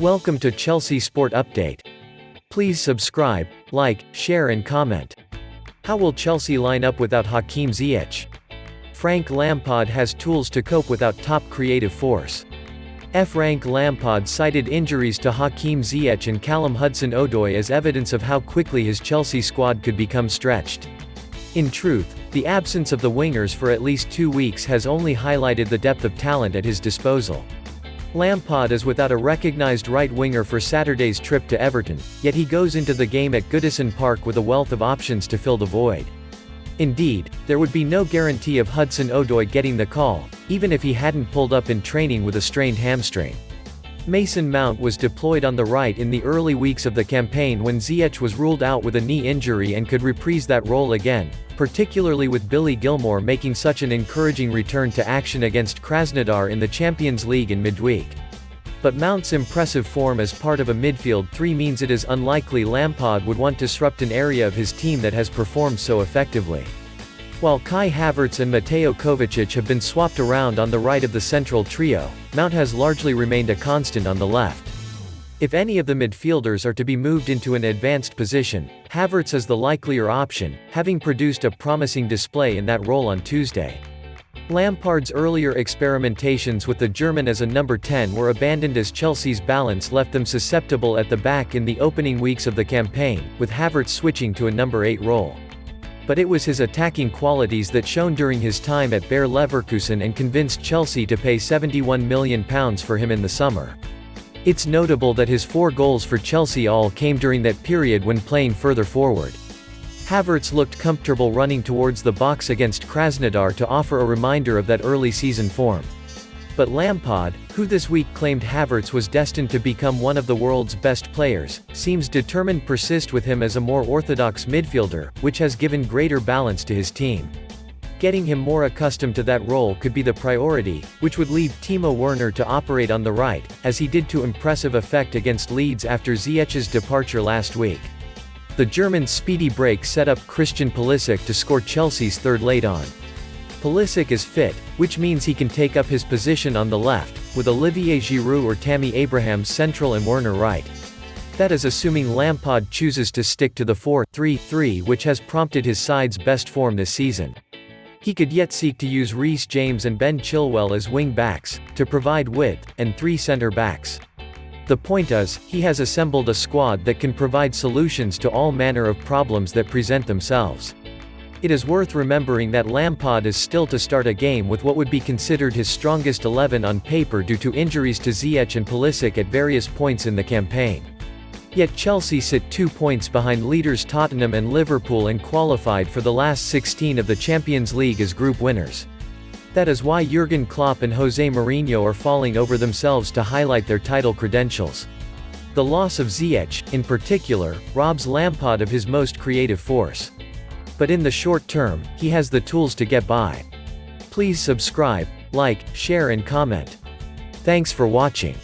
Welcome to Chelsea Sport Update. Please subscribe, like, share and comment. How will Chelsea line up without Hakim Ziyech? Frank Lampard has tools to cope without top creative force. Frank Lampard cited injuries to Hakim Ziyech and Callum Hudson-Odoi as evidence of how quickly his Chelsea squad could become stretched. In truth, the absence of the wingers for at least 2 weeks has only highlighted the depth of talent at his disposal. Lampard is without a recognised right winger for Saturday's trip to Everton, yet he goes into the game at Goodison Park with a wealth of options to fill the void. Indeed, there would be no guarantee of Hudson-Odoi getting the call, even if he hadn't pulled up in training with a strained hamstring. Mason Mount was deployed on the right in the early weeks of the campaign when Ziyech was ruled out with a knee injury and could reprise that role again, particularly with Gilmour making such an encouraging return to action against Krasnodar in the Champions League in midweek. But Mount's impressive form as part of a midfield three means it is unlikely Lampard would want to disrupt an area of his team that has performed so effectively. While Kai Havertz and Mateo Kovacic have been swapped around on the right of the central trio, Mount has largely remained a constant on the left. If any of the midfielders are to be moved into an advanced position, Havertz is the likelier option, having produced a promising display in that role on Tuesday. Lampard's earlier experimentations with the German as a number 10 were abandoned as Chelsea's balance left them susceptible at the back in the opening weeks of the campaign, with Havertz switching to a number 8 role. But it was his attacking qualities that shone during his time at Bayer Leverkusen and convinced Chelsea to pay £71 million for him in the summer. It's notable that his 4 goals for Chelsea all came during that period when playing further forward. Havertz looked comfortable running towards the box against Krasnodar to offer a reminder of that early season form. But Lampard, who this week claimed Havertz was destined to become one of the world's best players, seems determined to persist with him as a more orthodox midfielder, which has given greater balance to his team. Getting him more accustomed to that role could be the priority, which would leave Timo Werner to operate on the right, as he did to impressive effect against Leeds after Ziyech's departure last week. The German's speedy break set up Christian Pulisic to score Chelsea's third late on. Pulisic is fit, which means he can take up his position on the left, with Olivier Giroud or Tammy Abraham central and Werner right. That is assuming Lampard chooses to stick to the 4-3-3 which has prompted his side's best form this season. He could yet seek to use Reece James and Ben Chilwell as wing-backs, to provide width, and 3 centre-backs. The point is, he has assembled a squad that can provide solutions to all manner of problems that present themselves. It is worth remembering that Lampard is still to start a game with what would be considered his strongest 11 on paper due to injuries to Ziyech and Pulisic at various points in the campaign. Yet Chelsea sit 2 points behind leaders Tottenham and Liverpool and qualified for the last 16 of the Champions League as group winners. That is why Jurgen Klopp and Jose Mourinho are falling over themselves to highlight their title credentials. The loss of Ziyech, in particular, robs Lampard of his most creative force. But in the short term, he has the tools to get by. Please subscribe, like, share and comment. Thanks for watching.